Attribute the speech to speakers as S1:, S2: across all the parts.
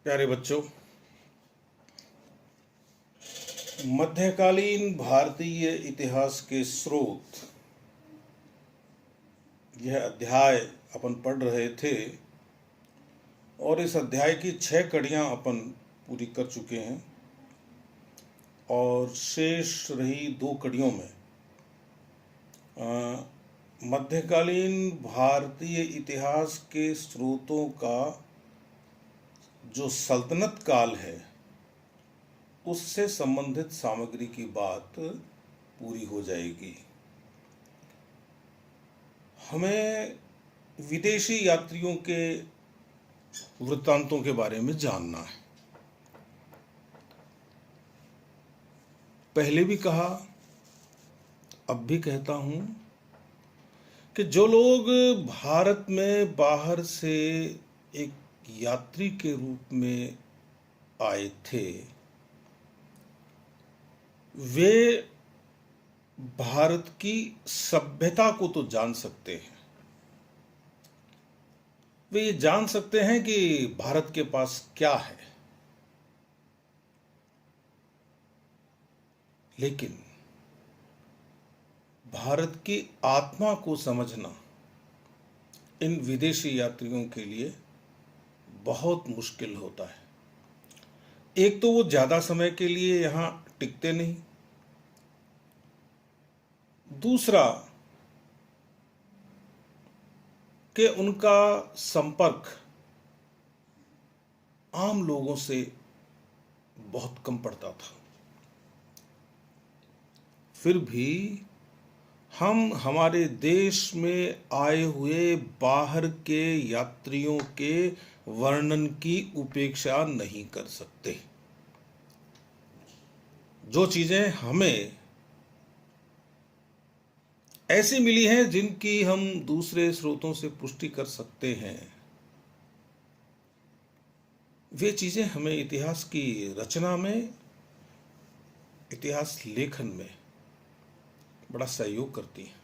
S1: प्यारे बच्चों, मध्यकालीन भारतीय इतिहास के स्रोत, यह अध्याय अपन पढ़ रहे थे और इस अध्याय की 6 कड़ियां अपन पूरी कर चुके हैं और शेष रही 2 कड़ियों में मध्यकालीन भारतीय इतिहास के स्रोतों का जो सल्तनत काल है उससे संबंधित सामग्री की बात पूरी हो जाएगी। हमें विदेशी यात्रियों के वृत्तांतों के बारे में जानना है। पहले भी कहा, अब भी कहता हूं कि जो लोग भारत में बाहर से एक यात्री के रूप में आए थे, वे भारत की सभ्यता को तो जान सकते हैं। वे ये जान सकते हैं कि भारत के पास क्या है, लेकिन भारत की आत्मा को समझना इन विदेशी यात्रियों के लिए बहुत मुश्किल होता है। एक तो वो ज्यादा समय के लिए यहां टिकते नहीं, दूसरा कि उनका संपर्क आम लोगों से बहुत कम पड़ता था। फिर भी हम हमारे देश में आए हुए बाहर के यात्रियों के वर्णन की उपेक्षा नहीं कर सकते। जो चीजें हमें ऐसी मिली हैं जिनकी हम दूसरे स्रोतों से पुष्टि कर सकते हैं, वे चीजें हमें इतिहास की रचना में, इतिहास लेखन में बड़ा सहयोग करती हैं।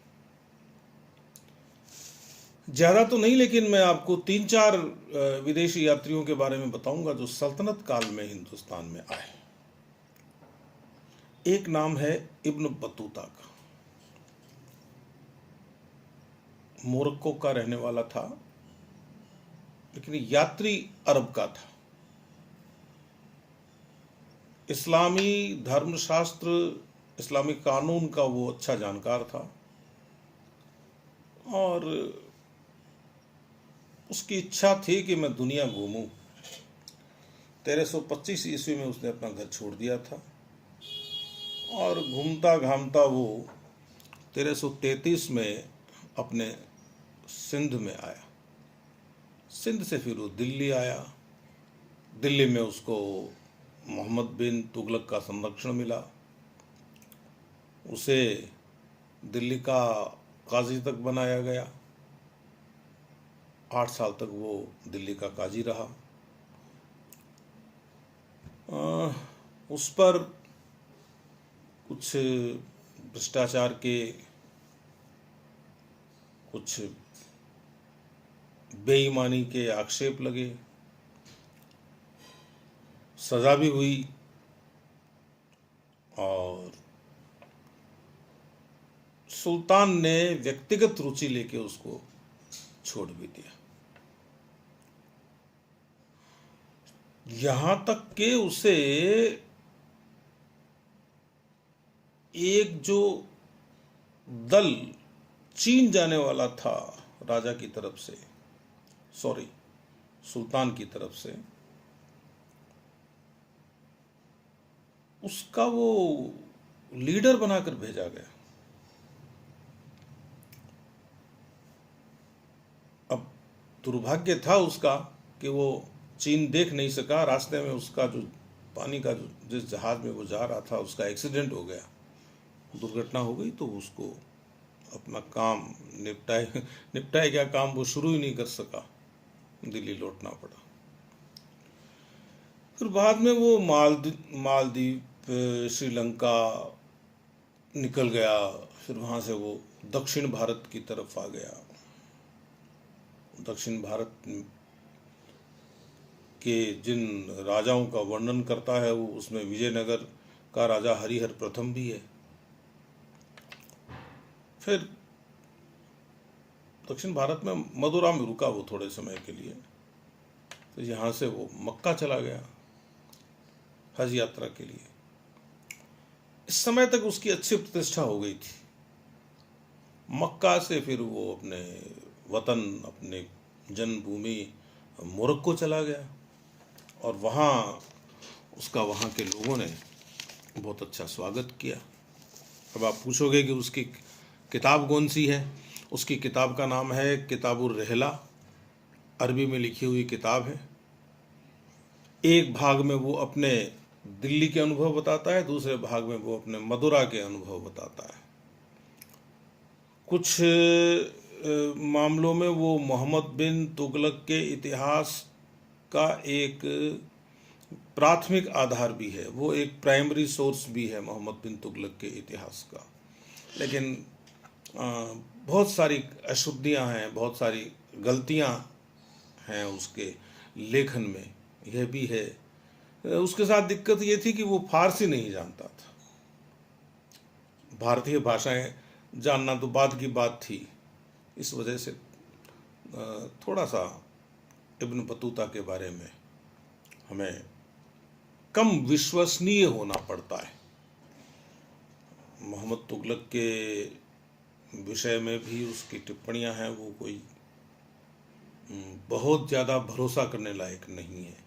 S1: ज्यादा तो नहीं, लेकिन मैं आपको 3-4 विदेशी यात्रियों के बारे में बताऊंगा जो सल्तनत काल में हिंदुस्तान में आए। एक नाम है इब्न बतूता का। मोरक्को का रहने वाला था, लेकिन यात्री अरब का था। इस्लामी धर्मशास्त्र, इस्लामी कानून का वो अच्छा जानकार था और उसकी इच्छा थी कि मैं दुनिया घूमूं। 1325 ईस्वी में उसने अपना घर छोड़ दिया था और घूमता घामता वो 1333 में अपने सिंध में आया। सिंध से फिर वो दिल्ली आया। दिल्ली में उसको मोहम्मद बिन तुगलक का संरक्षण मिला। उसे दिल्ली का काजी तक बनाया गया। 8 साल तक वो दिल्ली का काजी रहा। उस पर कुछ भ्रष्टाचार के, कुछ बेईमानी के आक्षेप लगे, सजा भी हुई और सुल्तान ने व्यक्तिगत रुचि लेके उसको छोड़ भी दिया। यहां तक कि उसे एक जो दल चीन जाने वाला था राजा की तरफ से, सुल्तान की तरफ से, उसका वो लीडर बनाकर भेजा गया। अब दुर्भाग्य था उसका कि वो चीन देख नहीं सका। रास्ते में उसका जो पानी का जिस जहाज में वो जा रहा था उसका एक्सीडेंट हो गया, दुर्घटना हो गई, तो उसको अपना काम निपटाए क्या काम वो शुरू ही नहीं कर सका, दिल्ली लौटना पड़ा। फिर बाद में वो मालदीव, श्रीलंका निकल गया। फिर वहाँ से वो दक्षिण भारत की तरफ आ गया। दक्षिण भारत के जिन राजाओं का वर्णन करता है वो उसमें विजयनगर का राजा हरिहर प्रथम भी है। फिर दक्षिण भारत में मदुरा में रुका वो थोड़े समय के लिए, तो यहाँ से वो मक्का चला गया हज यात्रा के लिए। इस समय तक उसकी अच्छी प्रतिष्ठा हो गई थी। मक्का से फिर वो अपने वतन, अपने जन्मभूमि मोरक्को चला गया और वहाँ उसका वहाँ के लोगों ने बहुत अच्छा स्वागत किया। अब आप पूछोगे कि उसकी किताब कौन सी है? उसकी किताब का नाम है किताबुर रहला, अरबी में लिखी हुई किताब है। एक भाग में वो अपने दिल्ली के अनुभव बताता है, दूसरे भाग में वो अपने मदुरा के अनुभव बताता है। कुछ मामलों में वो मोहम्मद बिन तुगलक के इतिहास का एक प्राथमिक आधार भी है, वो एक प्राइमरी सोर्स भी है मोहम्मद बिन तुगलक के इतिहास का। लेकिन बहुत सारी अशुद्धियां हैं, बहुत सारी गलतियां हैं उसके लेखन में, यह भी है। उसके साथ दिक्कत ये थी कि वो फारसी नहीं जानता था। भारतीय भाषाएं जानना तो बाद की बात थी। इस वजह से थोड़ा सा इब्न बतूता के बारे में हमें कम विश्वसनीय होना पड़ता है। मोहम्मद तुगलक के विषय में भी उसकी टिप्पणियां हैं, वो कोई बहुत ज़्यादा भरोसा करने लायक नहीं है।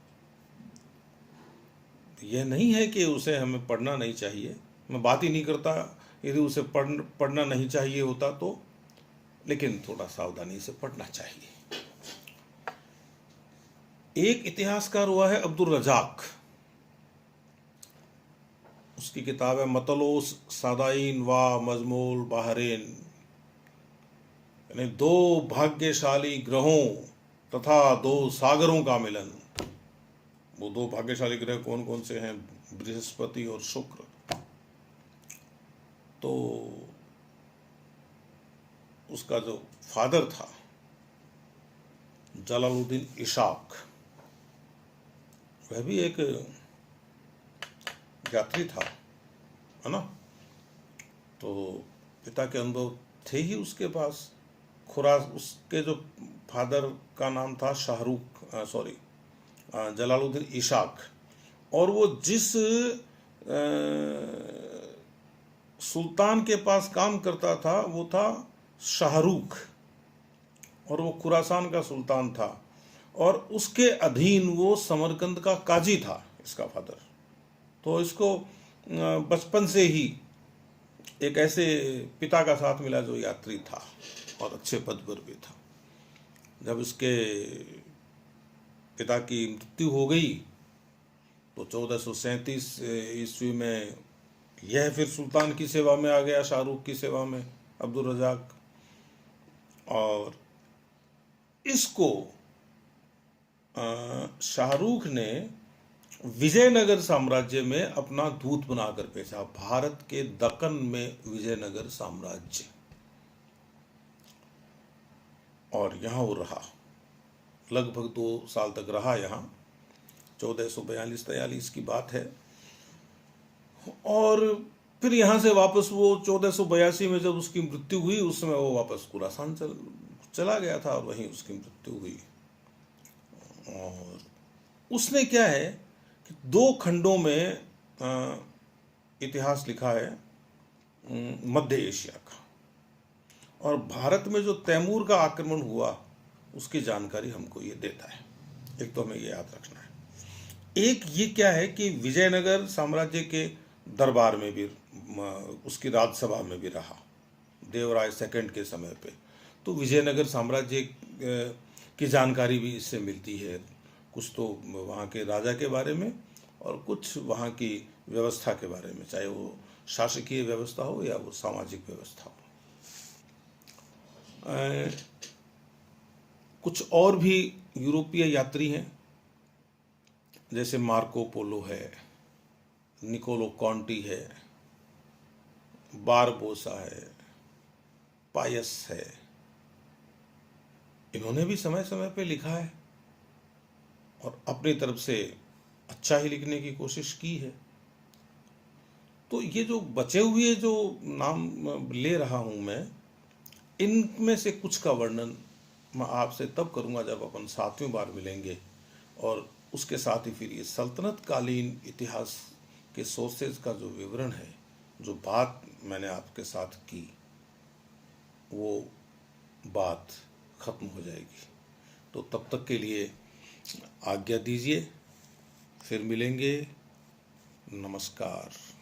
S1: यह नहीं है कि उसे हमें पढ़ना नहीं चाहिए, मैं बात ही नहीं करता यदि उसे पढ़ना नहीं चाहिए होता तो, लेकिन थोड़ा सावधानी से पढ़ना चाहिए। एक इतिहासकार हुआ है अब्दुल रजाक, उसकी किताब है मतलोस सादाइन व मजमूल बहरेन, यानी दो भाग्यशाली ग्रहों तथा दो सागरों का मिलन। वो दो भाग्यशाली ग्रह कौन कौन से हैं? बृहस्पति और शुक्र। तो उसका जो फादर था जलालुद्दीन इशाक, वह भी एक यात्री था, है ना। तो पिता के अनुभव थे ही उसके पास। उसके जो फादर का नाम था जलालुद्दीन इशाक, और वो जिस सुल्तान के पास काम करता था वो था शाहरुख, और वो खुरासान का सुल्तान था, और उसके अधीन वो समरकंद का काजी था इसका फादर। तो इसको बचपन से ही एक ऐसे पिता का साथ मिला जो यात्री था और अच्छे पद पर भी था। जब इसके पिता की मृत्यु हो गई तो 1437 ईस्वी में यह फिर सुल्तान की सेवा में आ गया, शाहरुख की सेवा में, अब्दुल रजाक। और इसको शाहरुख ने विजयनगर साम्राज्य में अपना दूत बनाकर भेजा, भारत के दक्कन में विजयनगर साम्राज्य, और यहाँ वो रहा, लगभग 2 साल तक रहा यहाँ। 1442-43 की बात है। और फिर यहाँ से वापस वो 1482 में जब उसकी मृत्यु हुई, उस समय वो वापस खुरासान चला गया था और वहीं उसकी मृत्यु हुई। और उसने क्या है कि 2 खंडों में इतिहास लिखा है मध्य एशिया का, और भारत में जो तैमूर का आक्रमण हुआ उसकी जानकारी हमको ये देता है। एक तो हमें ये याद रखना है। एक ये क्या है कि विजयनगर साम्राज्य के दरबार में भी, उसकी राजसभा में भी रहा देवराय सेकंड के समय पे, तो विजयनगर साम्राज्य की जानकारी भी इससे मिलती है। कुछ तो वहाँ के राजा के बारे में और कुछ वहाँ की व्यवस्था के बारे में, चाहे वो शासकीय व्यवस्था हो या वो सामाजिक व्यवस्था हो। कुछ और भी यूरोपीय यात्री हैं, जैसे मार्को पोलो है, निकोलो कॉन्टी है, बारबोसा है, पायस है। इन्होंने भी समय समय पे लिखा है। और अपनी तरफ से अच्छा ही लिखने की कोशिश की है। तो ये जो बचे हुए जो नाम ले रहा हूँ मैं, इनमें से कुछ का वर्णन मैं आपसे तब करूँगा जब अपन 7वीं बार मिलेंगे, और उसके साथ ही फिर ये सल्तनत कालीन इतिहास के सोर्सेज का जो विवरण है, जो बात मैंने आपके साथ की, वो बात खत्म हो जाएगी। तो तब तक के लिए आज्ञा दीजिए, फिर मिलेंगे। नमस्कार।